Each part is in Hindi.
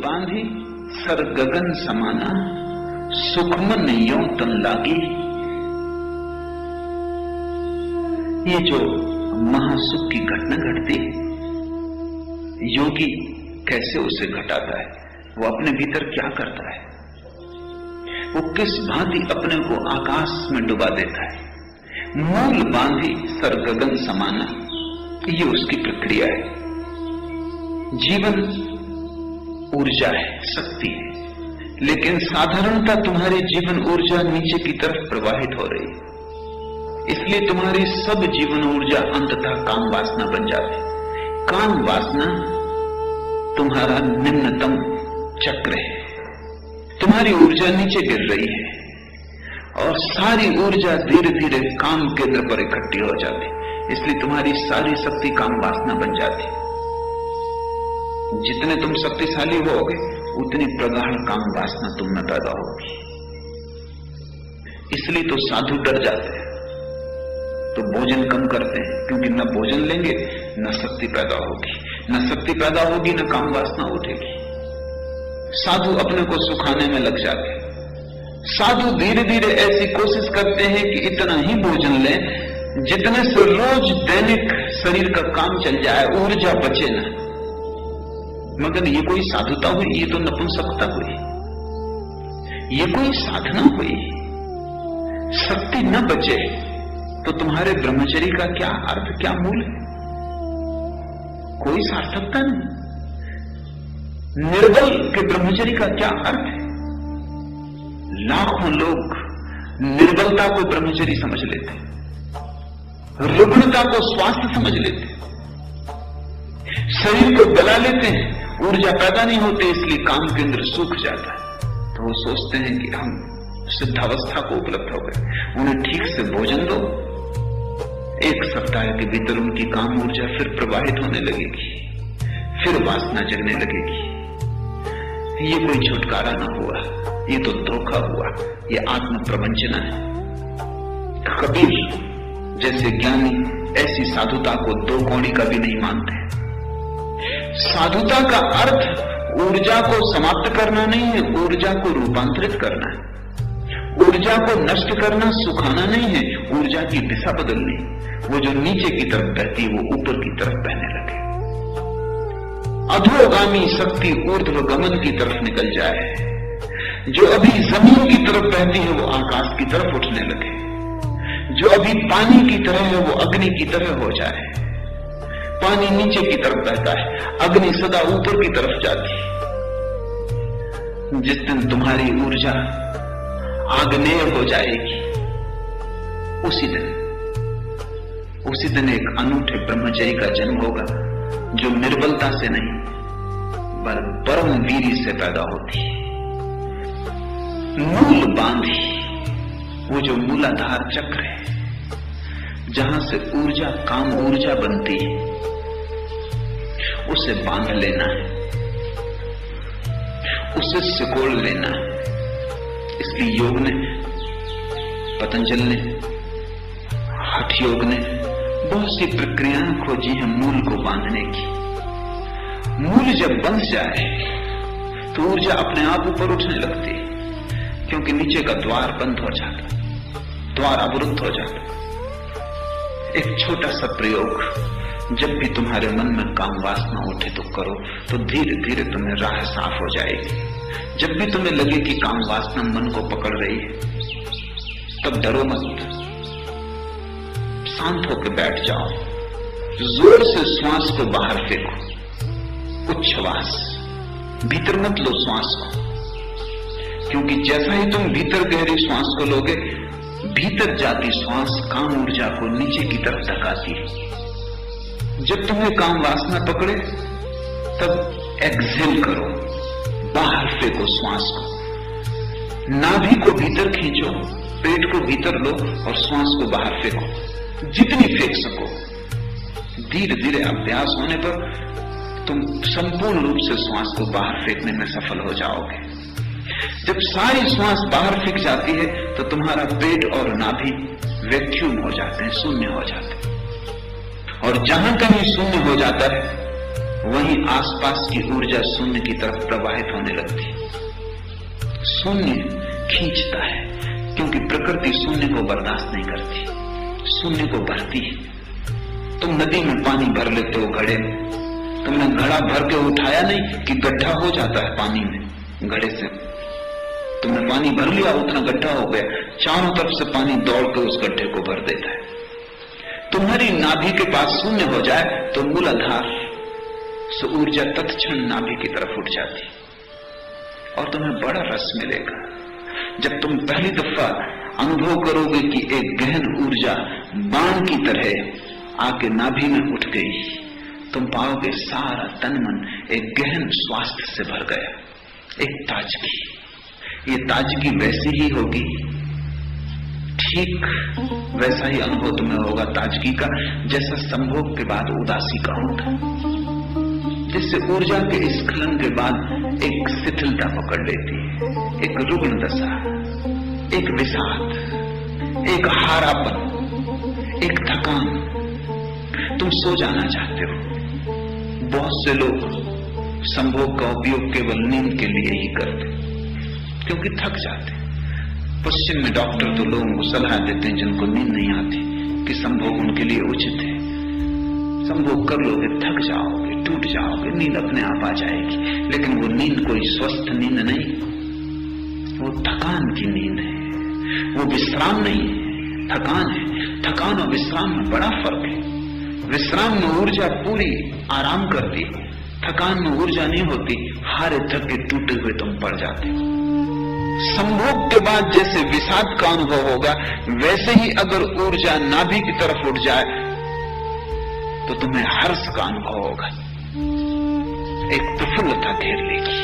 बांधी सर गगन समाना, सुखमन यों तन लागी। ये जो महासुख की घटना घटती है, योगी कैसे उसे घटाता है, वो अपने भीतर क्या करता है, वो किस भांति अपने को आकाश में डुबा देता है। मूल बांधी सर गगन समाना, ये उसकी प्रक्रिया है। जीवन ऊर्जा है, शक्ति है, लेकिन साधारणता तुम्हारी जीवन ऊर्जा नीचे की तरफ प्रवाहित हो रही है, इसलिए तुम्हारी सब जीवन ऊर्जा अंततः काम वासना बन जाती। काम वासना तुम्हारा निम्नतम चक्र है, तुम्हारी ऊर्जा नीचे गिर रही है और सारी ऊर्जा धीरे धीरे काम केंद्र पर इकट्ठी हो जाती, इसलिए तुम्हारी सारी शक्ति काम वासना बन जाती। जितने तुम शक्तिशाली होगे उतनी प्रगाढ़ काम वासना तुम में पैदा होगी। इसलिए तो साधु डर जाते हैं, तो भोजन कम करते हैं, क्योंकि न भोजन लेंगे न शक्ति पैदा होगी, न शक्ति पैदा होगी न काम वासना उठेगी। साधु अपने को सुखाने में लग जाते हैं। साधु धीरे धीरे ऐसी कोशिश करते हैं कि इतना ही भोजन लें जितने से रोज दैनिक शरीर का काम चल जाए, ऊर्जा बचे ना। मगर ये कोई साधुता हुई? ये तो नपुंसकता हुई, ये कोई साधना हुई। शक्ति न बचे तो तुम्हारे ब्रह्मचर्य का क्या अर्थ, क्या मूल है? कोई सार्थकता नहीं। निर्बल के ब्रह्मचर्य का क्या अर्थ है? लाखों लोग निर्बलता को ब्रह्मचर्य समझ लेते, रुग्णता को स्वास्थ्य समझ लेते, शरीर को गला लेते हैं, ऊर्जा पैदा नहीं होती, इसलिए काम केंद्र सूख जाता है। तो वो सोचते हैं कि हम सिद्धावस्था को उपलब्ध हो गए। उन्हें ठीक से भोजन दो, एक सप्ताह के भीतर उनकी काम ऊर्जा फिर प्रवाहित होने लगेगी, फिर वासना जगने लगेगी। ये कोई छुटकारा ना हुआ, ये तो धोखा हुआ, ये आत्म प्रवंचना है। कबीर जैसे ज्ञानी ऐसी साधुता को दो कौड़ी का भी नहीं मानते। साधुता का अर्थ ऊर्जा को समाप्त करना नहीं है, ऊर्जा को रूपांतरित करना है। ऊर्जा को नष्ट करना, सुखाना नहीं है, ऊर्जा की दिशा बदलनी। वो जो नीचे की तरफ बहती है वो ऊपर की तरफ बहने लगे। अधोगामी शक्ति ऊर्ध्व गमन की तरफ निकल जाए। जो अभी जमीन की तरफ बहती है वो आकाश की तरफ उठने लगे। जो अभी पानी की तरह है वो अग्नि की तरह हो जाए। पानी नीचे की तरफ बहता है, अग्नि सदा ऊपर की तरफ जाती है। जिस दिन तुम्हारी ऊर्जा आग्नेय हो जाएगी, उसी दिन एक अनूठे ब्रह्मचर्य का जन्म होगा, जो निर्बलता से नहीं बल्कि परम वीर्य से पैदा होती है। मूल बांधी, वो जो मूलाधार चक्र है, जहां से ऊर्जा काम ऊर्जा बनती है, उसे बांध लेना है, उसे सिकोड़ लेना है। इसलिए योग ने, पतंजलि ने, हठ योग ने बहुत सी प्रक्रियाएं खोजी हैं मूल को बांधने की। मूल जब बंध जाए तो ऊर्जा अपने आप ऊपर उठने लगती है, क्योंकि नीचे का द्वार बंद हो जाता, द्वार अवरुद्ध हो जाता। एक छोटा सा प्रयोग, जब भी तुम्हारे मन में काम वासना उठे तो करो, तो धीरे धीरे तुम्हें राह साफ हो जाएगी। जब भी तुम्हें लगे कि काम वासना मन को पकड़ रही है, तब डरो मत, शांत होकर बैठ जाओ, जोर से श्वास को बाहर फेंको, उच्छ्वास, भीतर मत लो श्वास को, क्योंकि जैसा ही तुम भीतर गहरी श्वास को लोगे, भीतर जाती श्वास काम ऊर्जा को नीचे की तरफ धकाती है। जब तुम्हें काम वासना पकड़े तब एक्सहेल करो, बाहर फेंको श्वास को, नाभि को भीतर खींचो, पेट को भीतर लो और श्वास को बाहर फेंको, जितनी फेंक सको। धीरे धीरे अभ्यास होने पर तुम संपूर्ण रूप से श्वास को बाहर फेंकने में सफल हो जाओगे। जब सारी श्वास बाहर फेंक जाती है तो तुम्हारा पेट और नाभि वैक्यूम हो जाते हैं, शून्य हो जाते हैं। और जहां कहीं शून्य हो जाता है वहीं आसपास की ऊर्जा शून्य की तरफ प्रवाहित होने लगती। शून्य खींचता है, क्योंकि प्रकृति शून्य को बर्दाश्त नहीं करती, शून्य को भरती है। तुम नदी में पानी भर लेते हो घड़े में, तुमने घड़ा भर के उठाया नहीं कि गड्ढा हो जाता है पानी में। घड़े से तुमने पानी भर लिया, उतना गड्ढा हो गया, चारों तरफ से पानी दौड़ के उस गड्ढे को भर देता है। तुम्हारी नाभि के पास शून्य हो जाए तो मूलाधार से ऊर्जा तत्क्षण नाभि की तरफ उठ जाती और तुम्हें बड़ा रस मिलेगा। जब तुम पहली दफा अनुभव करोगे कि एक गहन ऊर्जा बाण की तरह आके नाभि में उठ गई, तुम पाओगे सारा तन मन एक गहन स्वास्थ्य से भर गया, एक ताजगी। ये ताजगी वैसी ही होगी, ठीक वैसा ही अनुभव तुम्हें होगा ताजगी का जैसा संभोग के बाद उदासी का होता, जिससे ऊर्जा के स्खलन के बाद एक शिथिलता पकड़ लेती है, एक रुग्ण दशा, एक विषाद, एक हारापन, एक थकान। तुम सो जाना चाहते हो। बहुत से लोग संभोग का उपयोग केवल नींद के लिए ही करते, क्योंकि थक जाते। पश्चिम में डॉक्टर तो लोगों को सलाह देते हैं जिनको नींद नहीं आती कि संभोग उनके लिए उचित है। संभोग कर लोगे, थक जाओगे, टूट जाओगे, नींद अपने आप आ जाएगी। लेकिन वो नींद कोई स्वस्थ नींद नहीं, वो थकान की नींद है, वो विश्राम नहीं है, थकान है। थकान और विश्राम में बड़ा फर्क है। विश्राम में ऊर्जा पूरी आराम करती, थकान में ऊर्जा नहीं होती, हारे थके टूटे हुए तुम पड़ जाते हो। संभोग के बाद जैसे विषाद का अनुभव होगा, वैसे ही अगर ऊर्जा नाभि की तरफ उठ जाए तो तुम्हें हर्ष का अनुभव होगा, एक प्रफुल्लता घेर लेगी।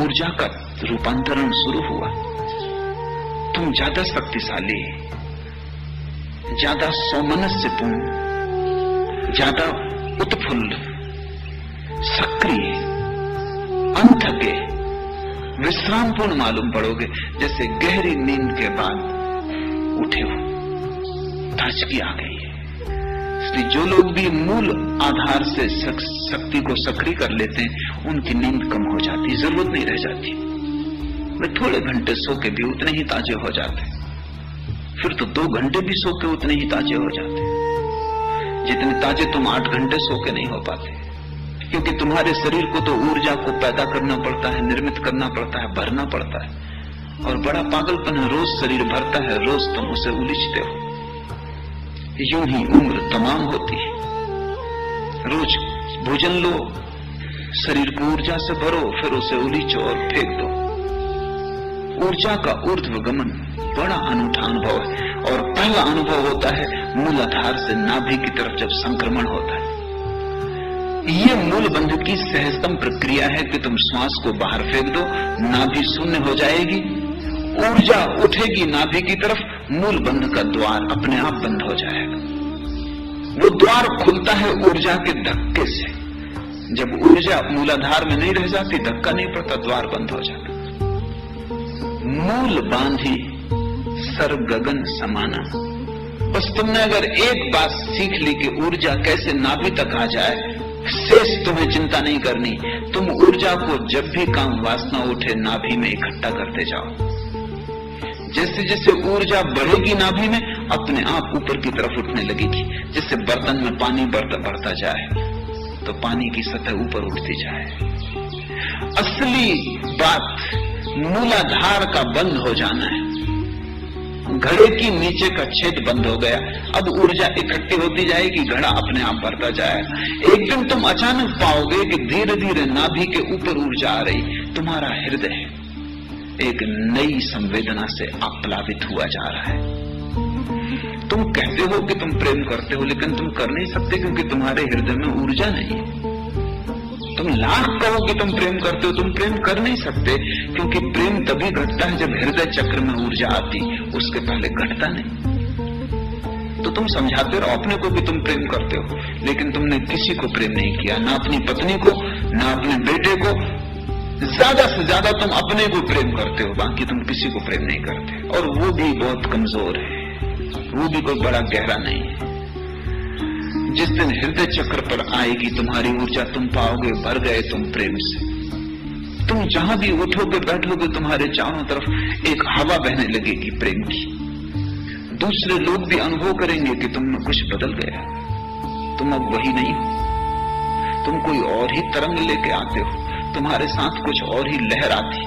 ऊर्जा का रूपांतरण शुरू हुआ। तुम ज्यादा शक्तिशाली, ज्यादा सौमनस्यपूर्ण, ज्यादा उत्फुल्ल, सक्रिय, अनथके, विश्रामपूर्ण मालूम पड़ोगे, जैसे गहरी नींद के बाद उठे हो, ताजगी आ गई है। इसलिए जो लोग भी मूल आधार से शक्ति को सक्रिय कर लेते हैं, उनकी नींद कम हो जाती, जरूरत नहीं रह जाती। वे थोड़े घंटे सो के भी उतने ही ताजे हो जाते, फिर तो 2 घंटे भी सो के उतने ही ताजे हो जाते, जितने ताजे तुम 8 घंटे सो के नहीं हो पाते। क्योंकि तुम्हारे शरीर को तो ऊर्जा को पैदा करना पड़ता है, निर्मित करना पड़ता है, भरना पड़ता है। और बड़ा पागलपन है, रोज शरीर भरता है, रोज तुम उसे उलीचते हो। यूं ही उम्र तमाम होती है। रोज भोजन लो, शरीर को ऊर्जा से भरो, फिर उसे उलीचो और फेंक दो। ऊर्जा का ऊर्ध्वगमन बड़ा अनूठा अनुभव है। और पहला अनुभव होता है मूलाधार से नाभि की तरफ जब संक्रमण होता है। ये मूल बंध की सहजतम प्रक्रिया है कि तुम श्वास को बाहर फेंक दो, नाभि शून्य हो जाएगी, ऊर्जा उठेगी नाभि की तरफ, मूल बंध का द्वार अपने आप बंद हो जाएगा। वो द्वार खुलता है ऊर्जा के धक्के से। जब ऊर्जा मूलाधार में नहीं रह जाती, धक्का नहीं पड़ता, द्वार बंद हो जाता। मूल बांधी सर गगन समाना। बस तुमने अगर एक बात सीख ली कि ऊर्जा कैसे नाभि तक आ जाए, शेष तुम्हें चिंता नहीं करनी। तुम ऊर्जा को जब भी काम वासना उठे नाभि में इकट्ठा करते जाओ। जैसे जैसे ऊर्जा बढ़ेगी नाभि में, अपने आप ऊपर की तरफ उठने लगेगी। जैसे बर्तन में पानी बढ़ता जाए तो पानी की सतह ऊपर उठती जाए। असली बात मूलाधार का बंद हो जाना है। घड़े की नीचे का छेद बंद हो गया, अब ऊर्जा इकट्ठी होती जाएगी, घड़ा अपने आप भरता जाएगा। एक दिन तुम अचानक पाओगे कि धीरे धीरे नाभि के ऊपर ऊर्जा आ रही। तुम्हारा हृदय एक नई संवेदना से आप्लावित हुआ जा रहा है। तुम कहते हो कि तुम प्रेम करते हो, लेकिन तुम कर नहीं सकते क्योंकि तुम्हारे हृदय में ऊर्जा नहीं है। तुम लाख कहो कि तुम प्रेम करते हो, तुम प्रेम कर नहीं सकते क्योंकि प्रेम तभी घटता है जब हृदय चक्र में ऊर्जा आती, उसके पहले घटता नहीं। तो तुम समझाते रहो अपने को कि तुम प्रेम करते हो, लेकिन तुमने किसी को प्रेम नहीं किया, ना अपनी पत्नी को, ना अपने बेटे को। ज्यादा से ज्यादा तुम अपने को प्रेम करते हो, बाकी तुम किसी को प्रेम नहीं करते। और वो भी बहुत कमजोर है, वो भी कोई बड़ा गहरा नहीं है। जिस दिन हृदय चक्र पर आएगी तुम्हारी ऊर्जा, तुम पाओगे भर गए तुम प्रेम से। तुम जहां भी उठोगे बैठोगे, तुम्हारे चारों तरफ एक हवा बहने लगेगी प्रेम की। दूसरे लोग भी अनुभव करेंगे कि तुम में कुछ बदल गया, तुम अब वही नहीं हो, तुम कोई और ही तरंग लेके आते हो। तुम्हारे साथ कुछ और ही लहर आती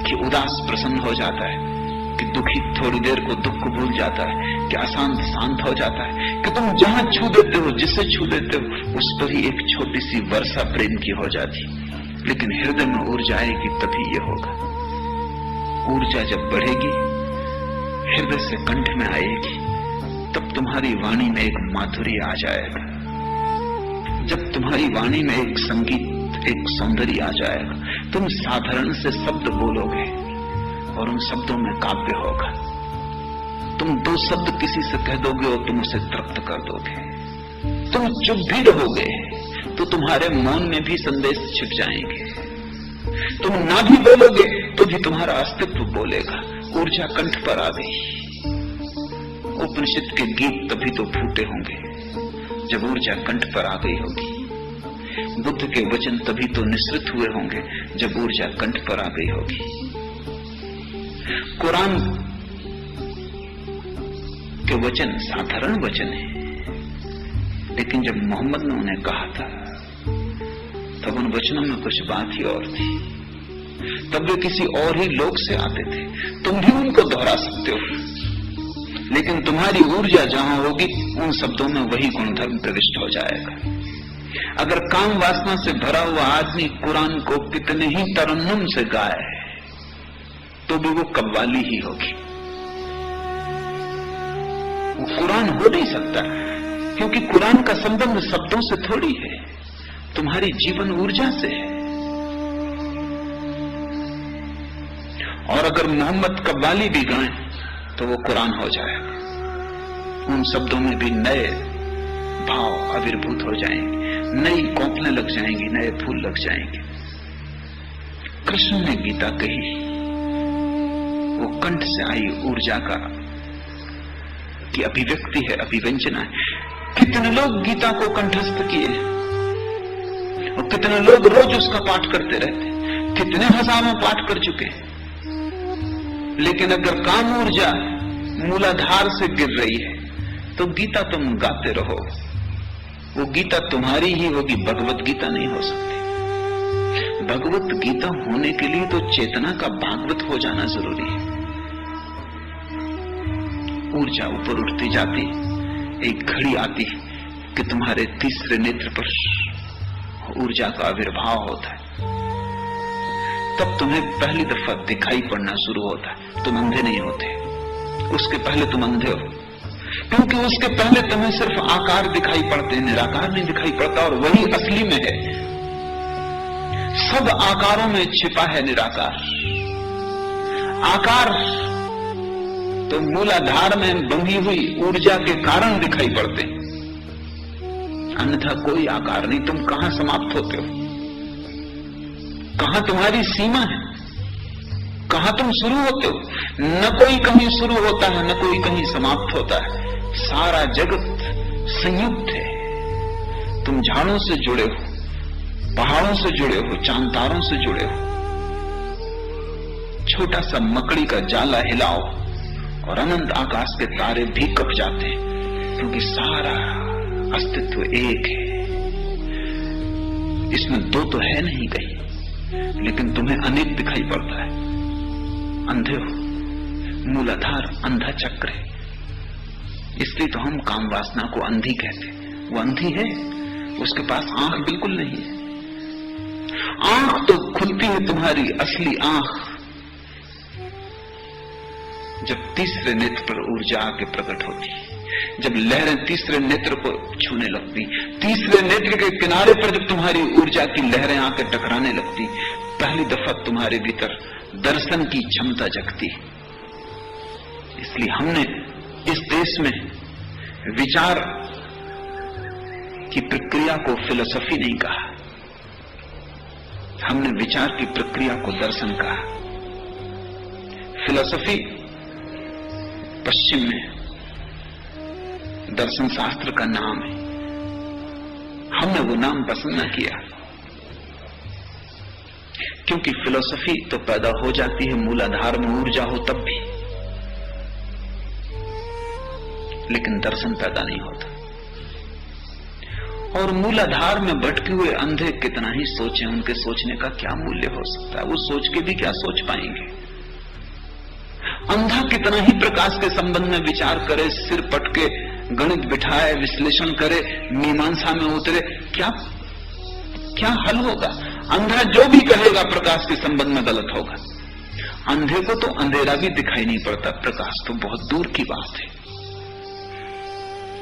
कि उदास प्रसन्न हो जाता है, कि दुखी थोड़ी देर को दुख को भूल जाता है, कि अशांत शांत हो जाता है, कि तुम जहां छू देते हो, जिससे छू देते हो, उस पर ही एक छोटी सी वर्षा प्रेम की हो जाती। लेकिन हृदय में ऊर्जा आएगी तभी ये होगा। ऊर्जा जब बढ़ेगी, हृदय से कंठ में आएगी, तब तुम्हारी वाणी में एक माधुर्य आ जाएगा। जब तुम्हारी वाणी में एक संगीत, एक सौंदर्य आ जाएगा, तुम साधारण से शब्द बोलोगे और उन शब्दों में काव्य होगा। तुम दो शब्द किसी से कह दोगे और तुम उसे तृप्त कर दोगे। तुम चुप भी रहोगे तो तुम्हारे मौन में भी संदेश छिप जाएंगे। तुम ना भी बोलोगे तो भी तुम्हारा अस्तित्व बोलेगा। ऊर्जा कंठ पर आ गई। उपनिषद के गीत तभी तो फूटे होंगे जब ऊर्जा कंठ पर आ गई होगी। बुद्ध के वचन तभी तो निसृत हुए होंगे जब ऊर्जा कंठ पर आ गई होगी। कुरान के वचन साधारण वचन है, लेकिन जब मोहम्मद ने उन्हें कहा था तब उन वचनों में कुछ बात ही और थी। तब वे किसी और ही लोक से आते थे। तुम भी उनको दोहरा सकते हो, लेकिन तुम्हारी ऊर्जा जहां होगी उन शब्दों में वही गुणधर्म प्रविष्ट हो जाएगा। अगर काम वासना से भरा हुआ आदमी कुरान को कितने ही तरन्नुम से गाए तो भी वो कव्वाली ही होगी। वो कुरान हो नहीं सकता, क्योंकि कुरान का संबंध शब्दों से थोड़ी है, तुम्हारी जीवन ऊर्जा से है। और अगर मोहम्मद कव्वाली भी गाएं तो वो कुरान हो जाएगा। उन शब्दों में भी नए भाव आविर्भूत हो जाएंगे, नई कोंपलें लग जाएंगी, नए फूल लग जाएंगे। कृष्ण ने गीता कही, वो कंठ से आई ऊर्जा का की अभिव्यक्ति है, अभिव्यंजना है। कितने लोग गीता को कंठस्थ किए और कितने लोग रोज उसका पाठ करते रहते, कितने हजारों पाठ कर चुके। लेकिन अगर काम ऊर्जा मूलाधार से गिर रही है तो गीता तुम गाते रहो, वो गीता तुम्हारी ही होगी, भगवत गीता नहीं हो सकती। भगवत गीता होने के लिए तो चेतना का भागवत हो जाना जरूरी है। ऊर्जा ऊपर उठती जाती, एक घड़ी आती कि तुम्हारे तीसरे नेत्र पर ऊर्जा का आविर्भाव होता है। तब तुम्हें पहली दफा दिखाई पड़ना शुरू होता है। तुम अंधे नहीं होते, उसके पहले तुम अंधे हो, क्योंकि उसके पहले तुम्हें सिर्फ आकार दिखाई पड़ते, निराकार नहीं दिखाई पड़ता, और वही असली में है। सब आकारों में छिपा है निराकार। आकार तो मूलाधार में बंधी हुई ऊर्जा के कारण दिखाई पड़ते, अन्यथा कोई आकार नहीं। तुम कहां समाप्त होते हो, कहां तुम्हारी सीमा है, कहां तुम शुरू होते हो? न कोई कहीं शुरू होता है, न कोई कहीं समाप्त होता है। सारा जगत संयुक्त है। तुम झाड़ों से जुड़े हो, पहाड़ों से जुड़े हो, चांद तारों से जुड़े हो। छोटा सा मकड़ी का जाला हिलाओ और अनंत आकाश के तारे भी कप जाते हैं, क्योंकि सारा अस्तित्व एक है। इसमें दो तो है नहीं कहीं, लेकिन तुम्हें अनेक दिखाई पड़ता है। अंधे हो, मूलाधार अंधा चक्र है। इसलिए तो हम काम वासना को अंधी कहते हैं। वो अंधी है, उसके पास आंख बिल्कुल नहीं है। आंख तो खुलती है तुम्हारी असली आंख जब तीसरे नेत्र पर ऊर्जा आके प्रकट होती, जब लहरें तीसरे नेत्र को छूने लगती, तीसरे नेत्र के किनारे पर जब तुम्हारी ऊर्जा की लहरें आके टकराने लगती, पहली दफा तुम्हारे भीतर दर्शन की क्षमता जगती। इसलिए हमने इस देश में विचार की प्रक्रिया को फिलॉसफी नहीं कहा, हमने विचार की प्रक्रिया को दर्शन कहा। फिलॉसफी पश्चिम में दर्शन शास्त्र का नाम है, हमने वो नाम पसंद न किया, क्योंकि फिलॉसफी तो पैदा हो जाती है मूलाधार में ऊर्जा हो तब भी, लेकिन दर्शन पैदा नहीं होता। और मूलाधार में भटके हुए अंधे कितना ही सोचें, उनके सोचने का क्या मूल्य हो सकता है? वो सोच के भी क्या सोच पाएंगे? अंधा कितना ही प्रकाश के संबंध में विचार करे, सिर पटके, गणित बिठाए, विश्लेषण करे, मीमांसा में उतरे, क्या हल होगा? अंधा जो भी कहेगा प्रकाश के संबंध में गलत होगा। अंधे को तो अंधेरा भी दिखाई नहीं पड़ता, प्रकाश तो बहुत दूर की बात है।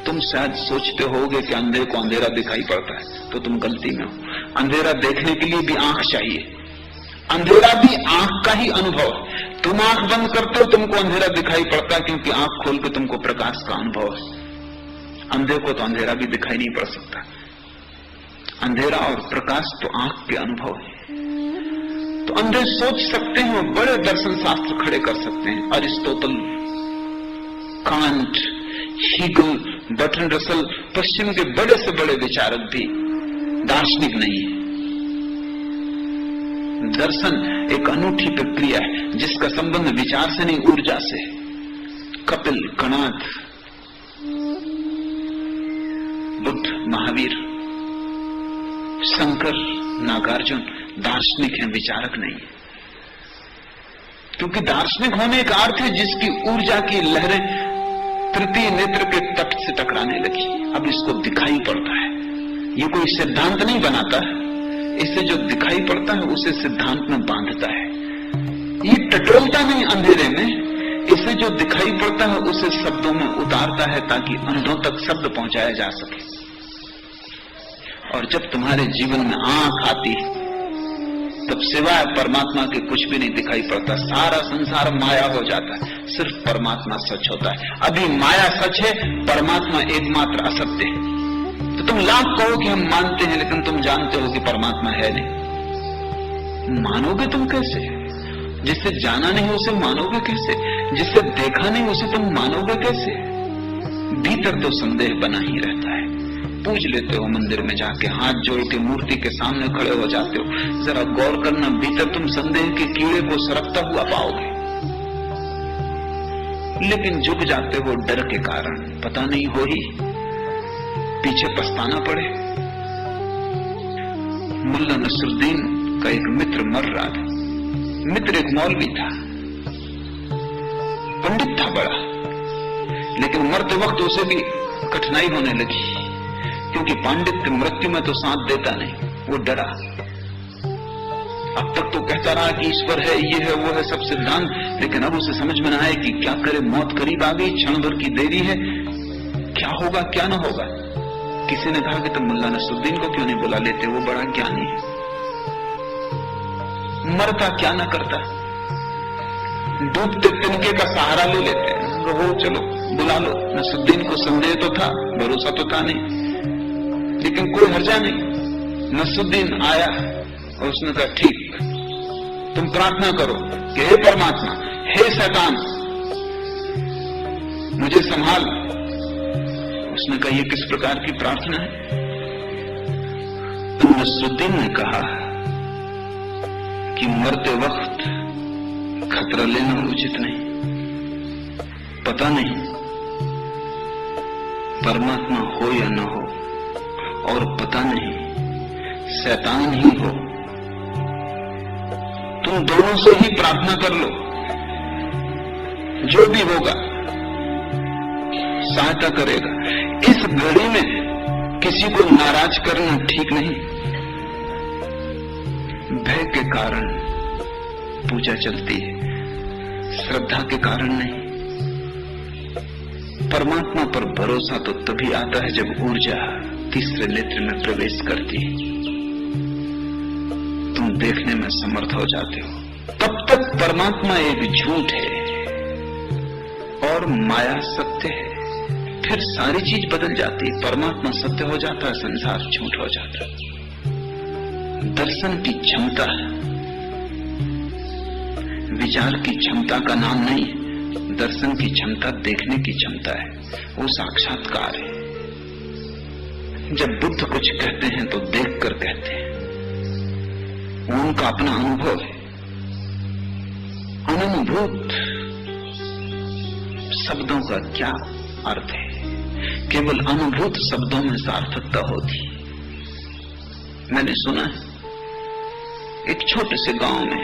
तुम शायद सोचते होगे कि अंधे को अंधेरा दिखाई पड़ता है, तो तुम गलती में हो। अंधेरा देखने के लिए भी आंख चाहिए, अंधेरा भी आंख का ही अनुभव है। तुम आंख बंद करते हो, तुमको अंधेरा दिखाई पड़ता है, क्योंकि आंख खोल के तुमको प्रकाश का अनुभव है। अंधे को तो अंधेरा भी दिखाई नहीं पड़ सकता। अंधेरा और प्रकाश तो आंख के अनुभव है। तो अंधे सोच सकते हैं, बड़े दर्शन शास्त्र खड़े कर सकते हैं। Aristotle, Kant, Hegel, Bertrand Russell, पश्चिम के बड़े से बड़े विचारक भी दार्शनिक नहीं है। दर्शन एक अनूठी प्रक्रिया है जिसका संबंध विचार से नहीं, ऊर्जा से। कपिल, कणाद, बुद्ध, महावीर, शंकर, नागार्जुन दार्शनिक हैं, विचारक नहीं है। क्योंकि दार्शनिक होने का अर्थ है जिसकी ऊर्जा की लहरें तृतीय नेत्र के तट से टकराने लगी, अब इसको दिखाई पड़ता है। ये कोई सिद्धांत नहीं बनाता है, इससे जो दिखाई पड़ता है उसे सिद्धांत में बांधता है। ये टटोलता नहीं अंधेरे में, इससे जो दिखाई पड़ता है उसे शब्दों में उतारता है ताकि अंधों तक शब्द पहुंचाया जा सके। और जब तुम्हारे जीवन में आंख आती तब सिवाय परमात्मा के कुछ भी नहीं दिखाई पड़ता, सारा संसार माया हो जाता है, सिर्फ परमात्मा सच होता है। अभी माया सच है, परमात्मा एकमात्र असत्य है। तो तुम लाख कहो कि हम मानते हैं, लेकिन तुम जानते हो कि परमात्मा है नहीं। मानोगे तुम कैसे? जिससे जाना नहीं उसे मानोगे कैसे? जिससे देखा नहीं उसे तुम मानोगे कैसे? भीतर तो संदेह बना ही रहता है। पूछ लेते हो मंदिर में जाके, हाथ जोड़ के मूर्ति के सामने खड़े हो जाते हो, जरा गौर करना, भीतर तुम संदेह के कीड़े को सरकता हुआ पाओगे। लेकिन झुक जाते हो डर के कारण, पता नहीं हो ही पीछे पछताना पड़े। मुल्ला नसरुद्दीन का एक मित्र मर रहा था। मित्र एक मौलवी था, पंडित था बड़ा, लेकिन मरते वक्त उसे भी कठिनाई होने लगी, क्योंकि पांडित्य मृत्यु में तो साथ देता नहीं। वो डरा। अब तक तो कहता रहा कि ईश्वर है, ये है, वो है, सब सिद्धांत, लेकिन अब उसे समझ में ना आए कि क्या करे। मौत करीब आ गई, क्षण भर की देरी है, क्या होगा क्या ना होगा। किसी ने कहा कि तुम मुल्ला नसरुद्दीन को क्यों नहीं बुला लेते, वो बड़ा ज्ञानी है, मरता क्या ना करता, डूबते तिनके का सहारा ले लेते हैं। हो चलो बुला लो। नसरुद्दीन को संदेह तो था, भरोसा तो था नहीं, लेकिन कोई हर्जा नहीं। नसरुद्दीन आया और उसने कहा ठीक, तुम प्रार्थना करो कि हे परमात्मा, हे शैतान, मुझे संभाल। उसने कहा ये किस प्रकार की प्रार्थना है? तो नसरुद्दीन ने कहा कि मरते वक्त खतरा लेना उचित नहीं, पता नहीं परमात्मा हो या न हो, और पता नहीं शैतान ही हो। तुम दोनों से ही प्रार्थना कर लो, जो भी होगा सहायता करेगा। इस घड़ी में किसी को नाराज करना ठीक नहीं। भय के कारण पूजा चलती है, श्रद्धा के कारण नहीं। परमात्मा पर भरोसा तो तभी आता है जब ऊर्जा तीसरे नेत्र में प्रवेश करती है, तुम देखने में समर्थ हो जाते हो। तब तक परमात्मा एक झूठ है और माया सत्य है। फिर सारी चीज बदल जाती है, परमात्मा सत्य हो जाता है, संसार झूठ हो जाता है। दर्शन की क्षमता विचार की क्षमता का नाम नहीं है, दर्शन की क्षमता देखने की क्षमता है, वो साक्षात्कार है। जब बुद्ध कुछ कहते हैं तो देखकर कहते हैं, वो उनका अपना अनुभव है। अनुभूत शब्दों का क्या अर्थ है? केवल अनुभूत शब्दों में सार्थकता होती। मैंने सुना है, एक छोटे से गांव में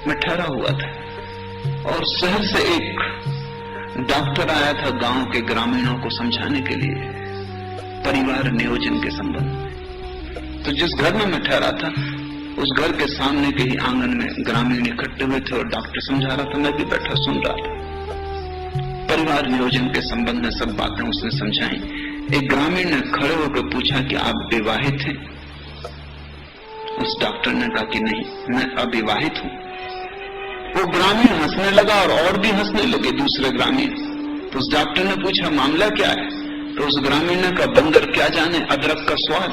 मैं ठहरा हुआ था और शहर से एक डॉक्टर आया था गांव के ग्रामीणों को समझाने के लिए परिवार नियोजन के संबंध में। तो जिस घर में मैं ठहरा था उस घर के सामने के ही आंगन में ग्रामीण इकट्ठे हुए थे और डॉक्टर समझा रहा था, मैं भी बैठा सुन रहा था। परिवार नियोजन के संबंध में सब बातें उसने समझाई। एक ग्रामीण ने खड़े होकर पूछा कि आप विवाहित हैं? उस डॉक्टर ने कहा कि नहीं, मैं अविवाहित हूं। वो ग्रामीण हंसने लगा और भी हंसने लगे दूसरे ग्रामीण। तो उस डॉक्टर ने पूछा मामला क्या है? तो उस ग्रामीण ने कहा बंदर क्या जाने अदरक का स्वाद।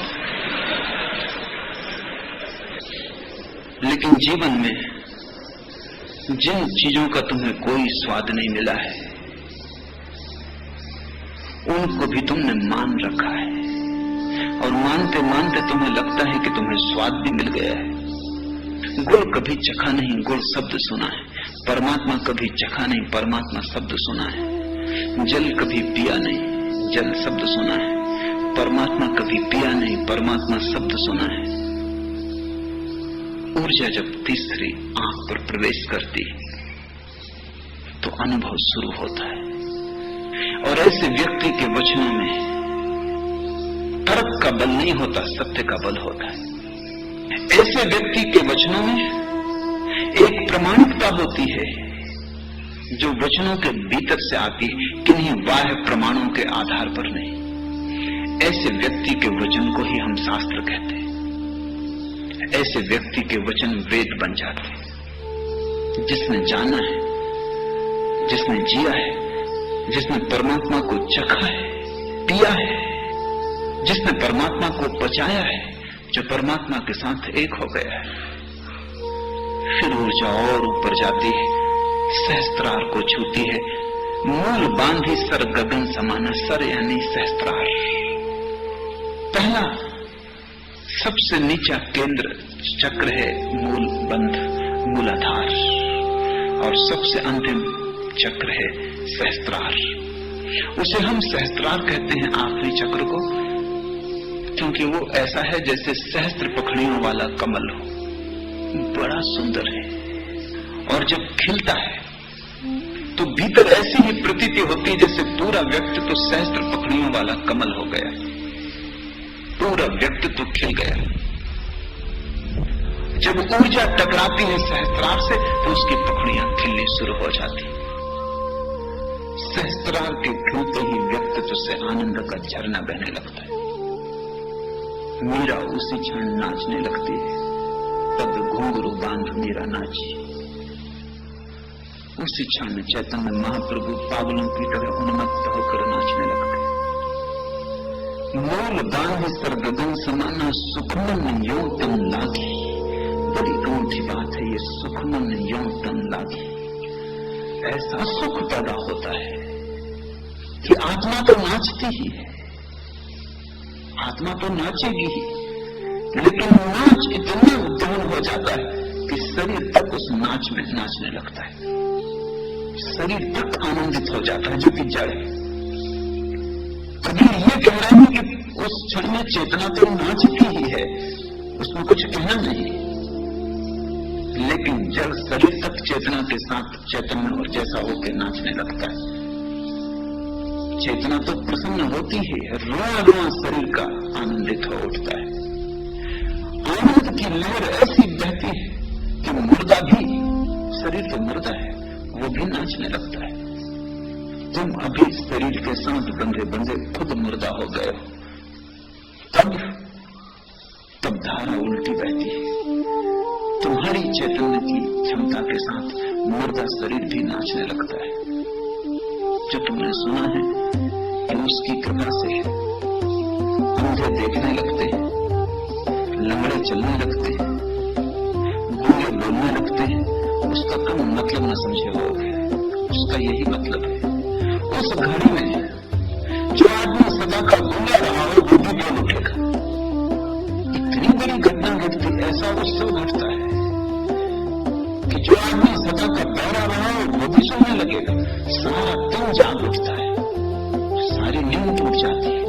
लेकिन जीवन में जिन चीजों का तुम्हें कोई स्वाद नहीं मिला है उनको भी तुमने मान रखा है, और मानते मानते तुम्हें लगता है कि तुम्हें स्वाद भी मिल गया है। गुड़ कभी चखा नहीं, गुड़ शब्द सुना है। परमात्मा कभी चखा नहीं, परमात्मा शब्द सुना है। जल कभी पिया नहीं, जल शब्द सुना है। परमात्मा कभी पिया नहीं, परमात्मा शब्द सुना है। ऊर्जा जब तीसरी आंख पर प्रवेश करती तो अनुभव शुरू होता है, और ऐसे व्यक्ति के वचनों में तर्क का बल नहीं होता, सत्य का बल होता है। ऐसे व्यक्ति के वचनों में एक प्रमाणिकता होती है जो वचनों के भीतर से आती है, किन्हीं बाह्य प्रमाणों के आधार पर नहीं। ऐसे व्यक्ति के वचन को ही हम शास्त्र कहते हैं। ऐसे व्यक्ति के वचन वेद बन जाते हैं। जिसने जाना है, जिसने जिया है, जिसने परमात्मा को चखा है, पिया है, जिसने परमात्मा को पचाया है, जो परमात्मा के साथ एक हो गया है, फिर ऊर्जा और ऊपर जाती है, सहस्त्रार को छूती है। मूल बांधी सर गगन समाना, सर यानी सहस्त्रार। पहला सबसे नीचा केंद्र चक्र है मूल बंध, मूलाधार, और सबसे अंतिम चक्र है सहस्त्रार। उसे हम सहस्त्रार कहते हैं आखिरी चक्र को, क्योंकि वो ऐसा है जैसे सहस्त्र पखड़ियों वाला कमल हो। बड़ा सुंदर है, और जब खिलता है तो भीतर ऐसी ही प्रतीति होती है जैसे पूरा व्यक्तित्व सहस्त्र पखड़ियों वाला कमल हो गया, पूरा व्यक्तित्व खिल गया। जब ऊर्जा टकराती है सहस्त्रार से तो उसकी पखड़ियां खिलनी शुरू हो जाती। सहस्त्रार के खिलते ही व्यक्तित्व से आनंद का झरना बहने लगता है। मीरा उसी क्षण नाचने लगती है, तब घुंघरू बांध मीरा नाची। उसी क्षण चैतन्य महाप्रभु पागलों की तरह उन्मत्त होकर नाचने लगते। मूल बांध सर गगन समाना, सुखमन यो तम लागी। बड़ी अनूठी बात है ये, सुखमन यो तम लागी। ऐसा सुख पैदा होता है कि आत्मा तो नाचती ही है, आत्मा तो नाचेगी ही, लेकिन नाच इतना उद्दीन हो जाता है कि शरीर तक उस नाच में नाचने लगता है। शरीर तक आनंदित हो जाता है, जो कि जड़ है। कबीर ये कह रहे हैं कि उस क्षण में चेतना तो नाचती ही है, उसमें कुछ कहना नहीं, लेकिन जड़ शरीर तक चेतना के साथ चैतन्य और जैसा होकर नाचने लगता है। चेतना तो प्रसन्न होती है, रोआ रोआ शरीर का आनंदित हो उठता है। आनंद की लहर ऐसी बहती है कि मुर्दा भी, शरीर तो मुर्दा है, वो भी नाचने लगता है। तुम अभी शरीर के साथ बंधे बंधे खुद मुर्दा हो गए हो, तब धारा उल्टी बहती है। तुम्हारी चैतन्य की क्षमता के साथ मुर्दा शरीर भी नाचने लगता है। जो तुमने सुना है कि उसकी कृपा से अंधे देखने लगते हैं, लंगड़े चलने लगते हैं, गूंगे बोलने लगते हैं, उसका तुम मतलब न समझे हो। उसका यही मतलब है। उस घड़ी में जो आदमी सदा का गुंगा रहा हो वो भी बोल उठेगा। इतनी बड़ी घटना घटती, ऐसा उत्सव घटता है कि जो आदमी सदा का बहरा रहा हो वो भी सोने लगेगा। सारा दिन जाग उठता है, सारी नींद टूट जाती है।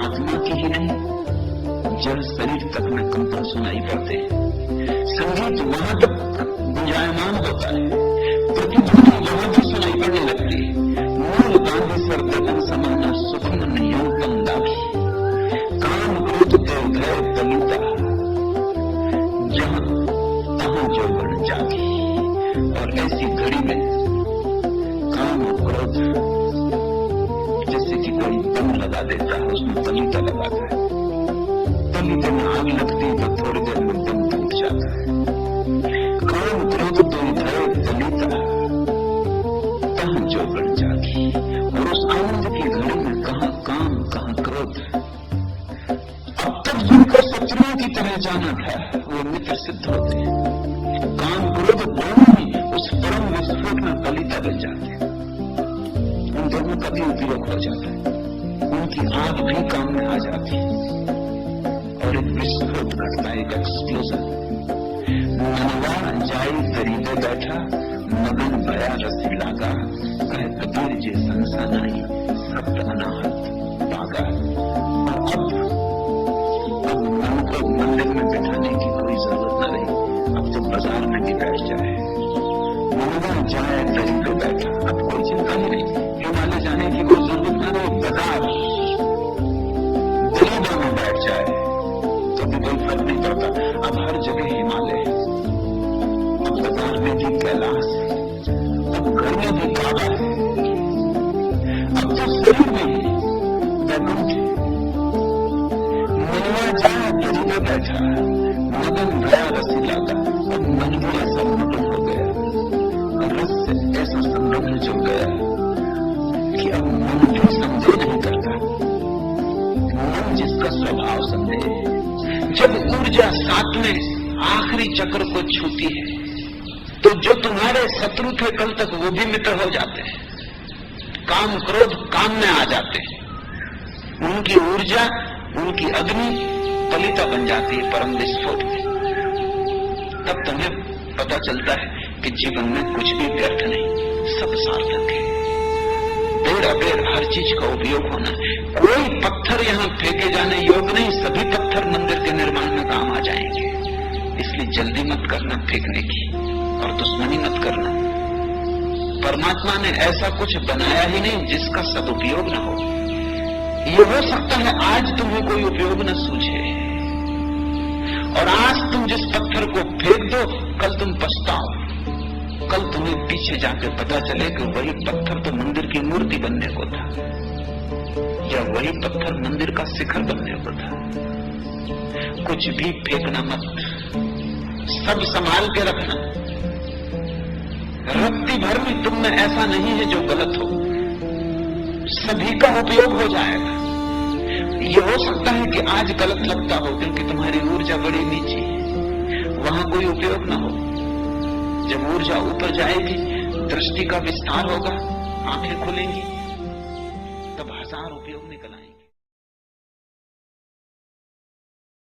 आत्मा की ही नहीं, जड़ शरीर तक में कंपन सुनाई पड़ते हैं। संगीत वहां तक गुंजायमान होता है, प्रतिध्वनि वहां भी सुनाई पड़ने लगती है। मूल गांधी सर्दन समाना सुखम न्यूनतम दागी, काम क्रोध देव भय दलिता, जहां तहां जो बन जागी। और ऐसी घड़ी में काम क्रोध जैसे कि कोई दम लगा देता है, उसमें तलीता लगाता है। तलीते में आग लगती है तो थोड़ी देर में दम टूट जाता है। काम क्रोध तो भय दलिता, तहां जो बन जागी। और उस आनंद की घड़ी में कहां काम कहां क्रोध। अब तक जिनको शत्रुओं की तरह जाना था वो मित्र सिद्ध होते हैं। काम क्रोध दोनों ही उस परम विस्फोट में कलिता बन जाते हैं। उन दोनों का भी उपयोग हो जाता है, उनकी आग भी काम में आ जाती है और एक विस्फोट घटता है, एक एक्सप्लोजन। मनवा जाई गरीबे बैठा, मगन भया रसी लागा, कह कबीर जे संसा नहीं, सप्त अनाहत पागा। अब मन को मंदिर में बिठाने की कोई जरूरत न रही, अब तो बाजार में भी बैठ जाए। मनवा जाए गरीबे बैठा, अब कोई चिंता ही नहीं, हिमालय जाने की कोई जरूरत न रही। बाजार गरीबों में बैठ जाए तो भी कोई फर्क नहीं पड़ता। अब हर जगह हिमालय है, अब बाजार में भी कैलाश है, अब घर में भी काबा है, अब तो शरीर में ही वैकुंठ है। मनवा जाए गरीबे बैठा, मगन भया रसी लागा। अब मन भी ऐसा मगन हो गया, रस से ऐसा संलग्न जो गया कि अब मन भी संदेह नहीं करता। मन जिसका स्वभाव संदेह है। जब ऊर्जा सातवें आखिरी चक्र को छूती है तो जो तुम्हारे शत्रु थे कल तक वो भी मित्र हो जाते हैं। काम क्रोध काम में आ जाते हैं, उनकी ऊर्जा उनकी अग्नि कलिता बन जाती है परम विस्फोट में। तब तुम्हें पता चलता है कि जीवन में कुछ भी व्यर्थ नहीं, सब सार्थक है। बेर अबेर हर चीज का उपयोग होना है। कोई पत्थर यहाँ फेंके जाने योग्य नहीं, सभी पत्थर मंदिर के निर्माण में काम आ जाएंगे। इसलिए जल्दी मत करना फेंकने की और दुश्मनी मत करना। परमात्मा ने ऐसा कुछ बनाया ही नहीं जिसका सदुपयोग न हो। ये हो सकता है आज तुम्हें कोई उपयोग न सूझे और आज तुम जिस पत्थर को फेंक दो कल तुम पछताओ। कल तुम्हें पीछे जाके पता चले कि वही पत्थर तो मंदिर की मूर्ति बनने को था या वही पत्थर मंदिर का शिखर बनने को था। कुछ भी फेंकना मत, सब संभाल के रखना। रत्ती भर में तुम में ऐसा नहीं है जो गलत हो, सभी का उपयोग हो जाएगा। ये हो सकता है कि आज गलत लगता हो क्योंकि तुम्हारी ऊर्जा बड़ी नीची है, वहां कोई उपयोग ना हो। जब ऊर्जा ऊपर जाएगी दृष्टि का विस्तार होगा, आंखें खुलेंगी,